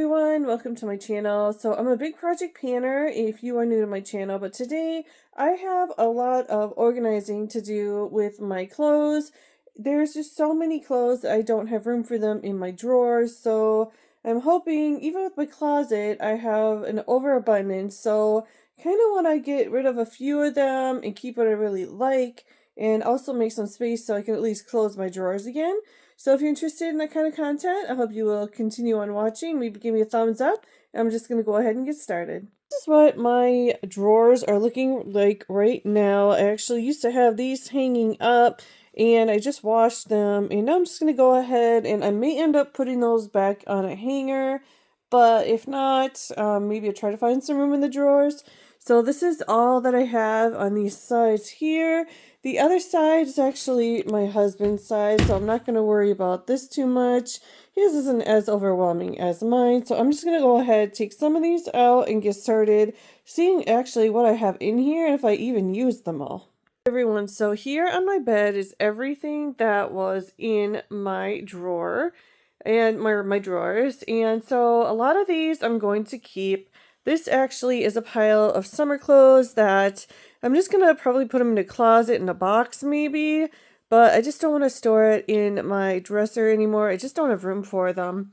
Everyone, welcome to my channel. So I'm a big project planner if you are new to my channel, but today I have a lot of organizing to do with my clothes. There's just so many clothes that I don't have room for them in my drawers, so I'm hoping, even with my closet, I have an overabundance, so kind of want to get rid of a few of them and keep what I really like, and also make some space so I can at least close my drawers again. So if you're interested in that kind of content, I hope you will continue on watching. Maybe give me a thumbs up. I'm just going to go ahead and get started. This is what my drawers are looking like right now. I actually used to have these hanging up and I just washed them. And now I'm just going to go ahead and I may end up putting those back on a hanger. But if not, maybe I'll try to find some room in the drawers. So this is all that I have on these sides here. The other side is actually my husband's side, so I'm not going to worry about this too much. His isn't as overwhelming as mine, so I'm just going to go ahead, take some of these out, and get started seeing actually what I have in here and if I even use them all. Everyone, so here on my bed is everything that was in my drawer and my drawers, and so a lot of these I'm going to keep. This actually is a pile of summer clothes that I'm just going to probably put them in a closet in a box maybe, but I just don't want to store it in my dresser anymore. I just don't have room for them.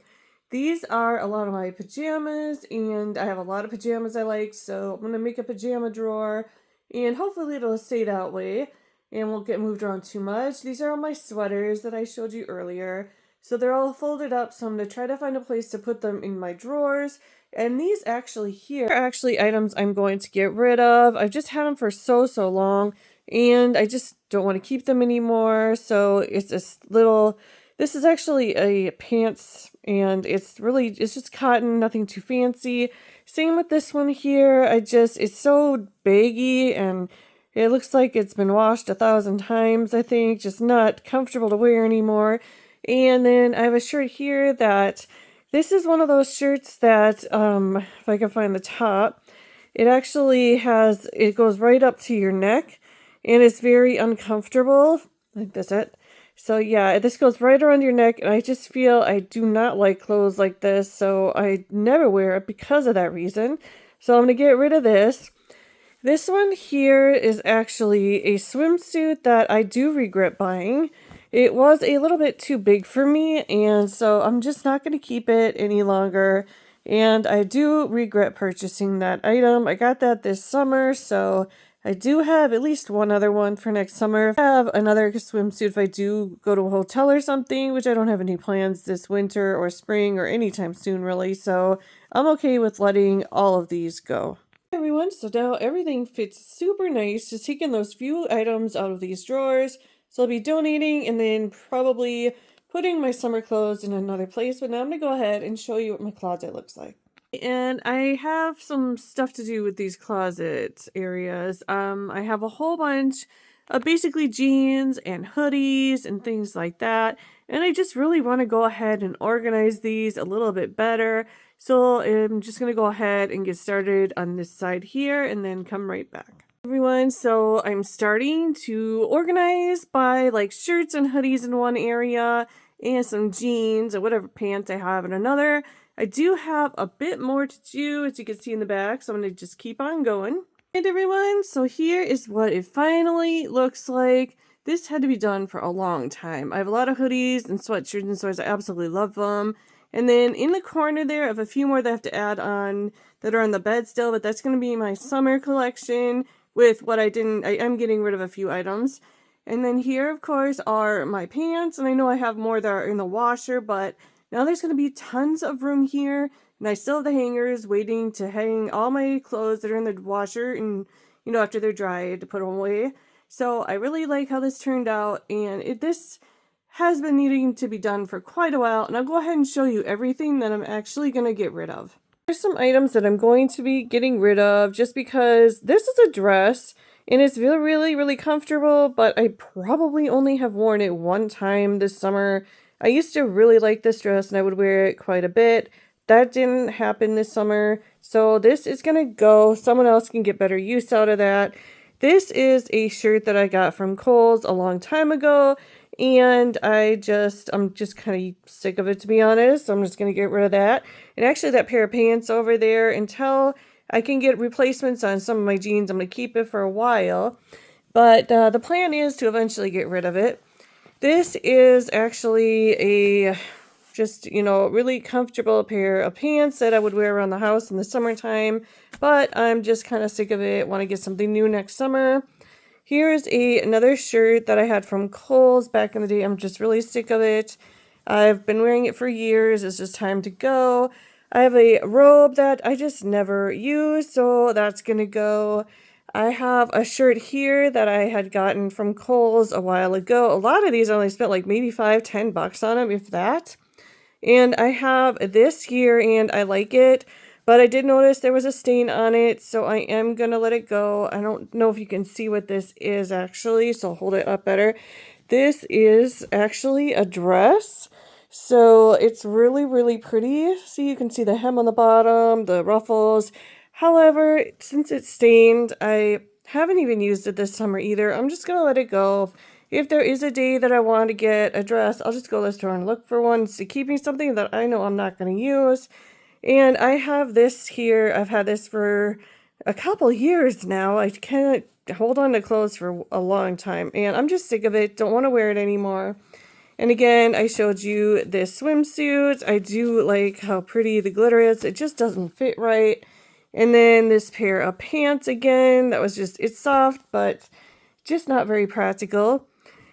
These are a lot of my pajamas, and I have a lot of pajamas I like, so I'm going to make a pajama drawer, and hopefully it'll stay that way and won't get moved around too much. These are all my sweaters that I showed you earlier. So they're all folded up, so I'm going to try to find a place to put them in my drawers. And these actually here are actually items I'm going to get rid of. I've just had them for so long, and I just don't want to keep them anymore. So it's this little, this is actually a pants, and it's just cotton, nothing too fancy. Same with this one here. It's so baggy, and it looks like it's been washed 1,000 times, I think. Just not comfortable to wear anymore. And then I have a shirt here that, this is one of those shirts that, if I can find the top, it actually has, it goes right up to your neck, and it's very uncomfortable, like this it. So yeah, this goes right around your neck, and I just feel I do not like clothes like this, so I never wear it because of that reason. So I'm going to get rid of this. This one here is actually a swimsuit that I do regret buying. It was a little bit too big for me, and so I'm just not going to keep it any longer. And I do regret purchasing that item. I got that this summer, so I do have at least one other one for next summer. I have another swimsuit if I do go to a hotel or something, which I don't have any plans this winter or spring or anytime soon, really. So I'm okay with letting all of these go. Hey everyone, so now everything fits super nice. Just taking those few items out of these drawers. So I'll be donating and then probably putting my summer clothes in another place. But now I'm going to go ahead and show you what my closet looks like. And I have some stuff to do with these closet areas. I have a whole bunch of basically jeans and hoodies and things like that. And I just really want to go ahead and organize these a little bit better. So I'm just going to go ahead and get started on this side here and then come right back. Everyone, so I'm starting to organize by like shirts and hoodies in one area and some jeans or whatever pants I have in another. I do have a bit more to do, as you can see in the back, so I'm going to just keep on going. And everyone, so here is what it finally looks like. This had to be done for a long time. I have a lot of hoodies and sweatshirts and sweaters. I absolutely love them. And then in the corner there, I have a few more that I have to add on that are on the bed still, but that's going to be my summer collection with what I'm getting rid of a few items. And then here, of course, are my pants. And I know I have more that are in the washer, but now there's going to be tons of room here. And I still have the hangers waiting to hang all my clothes that are in the washer and, you know, after they're dried to put them away. So I really like how this turned out. And this has been needing to be done for quite a while. And I'll go ahead and show you everything that I'm actually going to get rid of. There's some items that I'm going to be getting rid of just because this is a dress and it's really comfortable, but I probably only have worn it one time this summer. I used to really like this dress and I would wear it quite a bit. That didn't happen this summer, so this is gonna go. Someone else can get better use out of that. This is a shirt that I got from Kohl's a long time ago, and I'm just kind of sick of it, to be honest. So I'm just going to get rid of that. And actually, that pair of pants over there, until I can get replacements on some of my jeans, I'm going to keep it for a while. But the plan is to eventually get rid of it. This is actually a just, really comfortable pair of pants that I would wear around the house in the summertime, but I'm just kind of sick of it. Want to get something new next summer. Here's another shirt that I had from Kohl's back in the day. I'm just really sick of it. I've been wearing it for years. It's just time to go. I have a robe that I just never use, so that's gonna go. I have a shirt here that I had gotten from Kohl's a while ago. A lot of these I only spent like maybe $5-10 on them, if that. And I have this here and I like it, but I did notice there was a stain on it, so I am gonna let it go. I don't know if you can see what this is actually, so I'll hold it up better. This is actually a dress. So it's really, really pretty. See, you can see the hem on the bottom, the ruffles. However, since it's stained, I haven't even used it this summer either. I'm just gonna let it go. If there is a day that I want to get a dress, I'll just go to the store and look for one to keep me something that I know I'm not going to use. And I have this here. I've had this for a couple years now. I can't hold on to clothes for a long time, and I'm just sick of it. Don't want to wear it anymore. And again, I showed you this swimsuit. I do like how pretty the glitter is. It just doesn't fit right. And then this pair of pants again. That was just, it's soft, but just not very practical.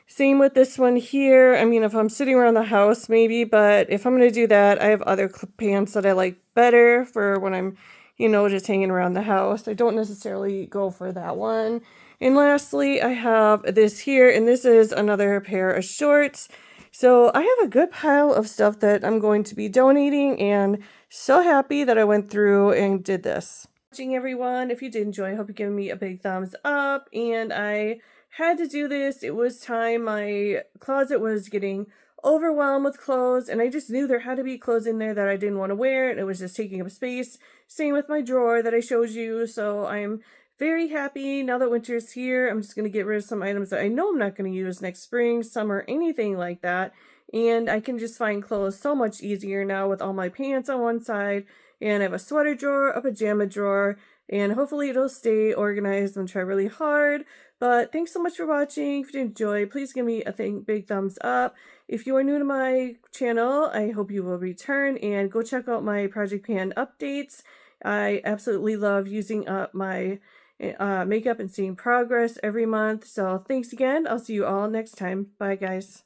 Same with this one here. I mean, if I'm sitting around the house, maybe, but if I'm going to do that, I have other pants that I like better for when I'm, just hanging around the house. I don't necessarily go for that one. And lastly, I have this here, and this is another pair of shorts. So I have a good pile of stuff that I'm going to be donating, and so happy that I went through and did this. Watching, everyone. If you did enjoy, I hope you give me a big thumbs up, and I had to do this. It was time. My closet was getting overwhelmed with clothes, and I just knew there had to be clothes in there that I didn't want to wear, and it was just taking up space. Same with my drawer that I showed you. So I'm very happy now that winter's here. I'm just going to get rid of some items that I know I'm not going to use next spring, summer, anything like that. And I can just find clothes so much easier now with all my pants on one side, and I have a sweater drawer, a pajama drawer, and hopefully it'll stay organized and try really hard. But thanks so much for watching. If you enjoyed, please give me a big thumbs up. If you are new to my channel, I hope you will return and go check out my Project Pan updates. I absolutely love using up my makeup and seeing progress every month. So thanks again. I'll see you all next time. Bye, guys.